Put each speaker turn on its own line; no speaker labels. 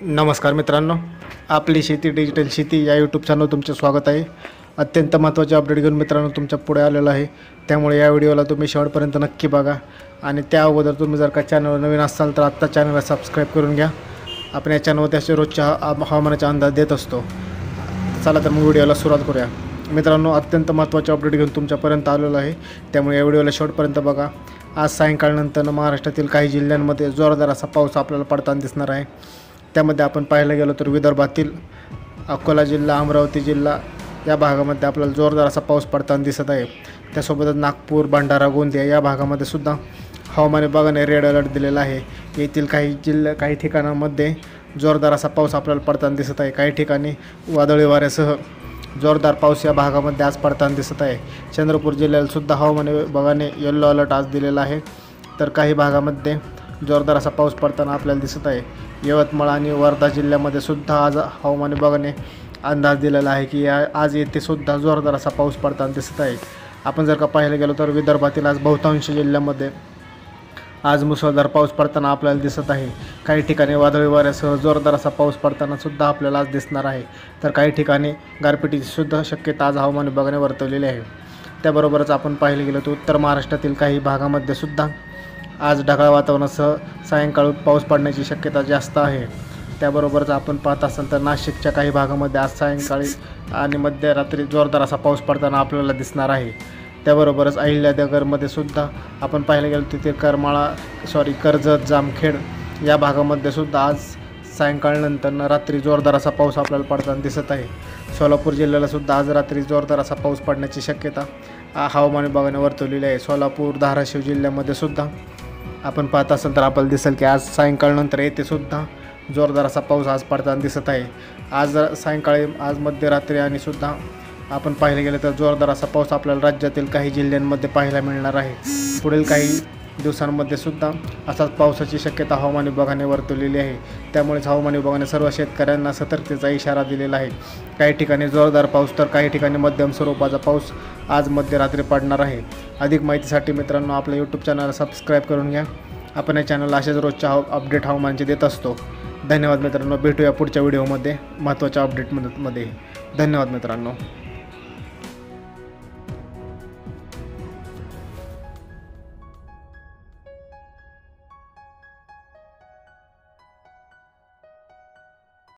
नमस्कार मित्रांनो, आपली शेती डिजिटल शेती या यूट्यूब चॅनल तुमचे स्वागत आहे। अत्यंत महत्त्वाचे अपडेट घेऊन मित्रांनो तुमच्या पुढे आलेलो आहे, त्यामुळे या व्हिडिओला तुम्ही शेवटपर्यंत नक्की बघा। आणि त्या अगोदर तुम्ही जर का चॅनलवर नवीन असाल तर आत्ता चॅनलला सबस्क्राईब करून घ्या। आपण या चॅनलवर असे रोजच्या हवामानाचे अंदाज देत असतो। चला तर मग व्हिडिओला सुरुवात करूया। मित्रांनो, अत्यंत महत्त्वाचे अपडेट घेऊन तुमच्यापर्यंत आलेलो आहे, त्यामुळे या व्हिडिओला शेवटपर्यंत बघा। आज सायंकाळनंतर महाराष्ट्रातील काही जिल्ह्यांमध्ये जोरदार असा पाऊस आपल्याला पडताना दिसणार आहे। त्यामध्ये आपण पाहायला गेलो तर विदर्भातील अकोला जिल्हा, अमरावती जिल्हा या भागामध्ये आपल्याला जोरदार असा पाऊस पडताना दिसत आहे। त्यासोबतच नागपूर, भंडारा, गोंदिया या भागामध्ये सुद्धा हवामान विभागाने रेड अलर्ट दिलेला आहे। येथील काही ठिकाणांमध्ये जोरदार असा पाऊस आपल्याला पडताना दिसत आहे। काही ठिकाणी वादळी वाऱ्यासह जोरदार पाऊस या भागामध्ये आज पडताना दिसत आहे। चंद्रपूर जिल्ह्याला सुद्धा हवामान विभागाने येलो अलर्ट आज दिलेला आहे। तर काही भागामध्ये जोरदार असा पाऊस पडताना आपल्याला दिसत आहे। यवतमाळ आणि वर्धा जिल्ह्यामध्ये सुद्धा आज हवामान विभागाने अंदाज दिलेला आहे की आज येथे सुद्धा जोरदार असा पाऊस पडताना दिसत आहे। आपण जर का पाहायला गेलो तर विदर्भातील आज बहुतांश जिल्ह्यामध्ये आज मुसळधार पाऊस पडताना आपल्याला दिसत आहे। काही ठिकाणी वादळी वाऱ्यासह जोरदार असा पाऊस पडताना सुद्धा आपल्याला आज दिसणार आहे। तर काही ठिकाणी गारपिटीची सुद्धा शक्यता आज हवामान विभागाने वर्तवलेली आहे। त्याबरोबरच आपण पाहायला गेलो तर उत्तर महाराष्ट्रातील काही भागामध्ये सुद्धा आज ढगाळ वातावरणासह सायंकाळी पाऊस पडण्याची शक्यता जास्त आहे। त्याबरोबरच आपण पाहत असाल तर नाशिकच्या काही भागामध्ये आज सायंकाळी आणि मध्यरात्री जोरदार असा पाऊस पडताना आपल्याला दिसणार आहे। त्याबरोबरच अहिल्यानगरमध्ये सुद्धा आपण पाहायला गेलो तिथे कर्जत, जामखेड या भागामध्ये सुद्धा आज सायंकाळनंतर रात्री जोरदार असा पाऊस आपल्याला पडताना दिसत आहे। सोलापूर जिल्ह्याला सुद्धा आज रात्री जोरदार असा पाऊस पडण्याची शक्यता हवामान विभागाने वर्तवलेली आहे। सोलापूर, धाराशिव जिल्ह्यामध्ये सुद्धा आपण पाहत असाल तर आपल्याला दिसेल की आज सायंकाळनंतर येथे सुद्धा जोरदार असा पाऊस आज पडताना दिसत आहे। आज सायंकाळी, आज मध्यरात्री आणि सुद्धा आपण पाहायला गेलं तर जोरदार असा पाऊस आपल्याला राज्यातील काही जिल्ह्यांमध्ये पाहायला मिळणार आहे। पुढील काही दिवसांमध्ये सुद्धा असाच पावसाची शक्यता हवामान विभागाने वर्तवलेली आहे। त्यामुळेच हवामान विभागाने सर्व शेतकऱ्यांना सतर्कतेचा इशारा दिलेला आहे। काही ठिकाणी जोरदार पाऊस तर काही ठिकाणी मध्यम स्वरूपाचा पाऊस आज मध्यरात्री पडणार आहे। अधिक माहितीसाठी मित्रांनो आपल्या यूट्यूब चॅनलला सबस्क्राईब करून घ्या। आपण या चॅनलला असेच रोजच्या अपडेट हवामानाचे देत असतो। धन्यवाद मित्रांनो, भेटूया पुढच्या व्हिडिओमध्ये महत्त्वाच्या अपडेटमध्ये। धन्यवाद मित्रांनो।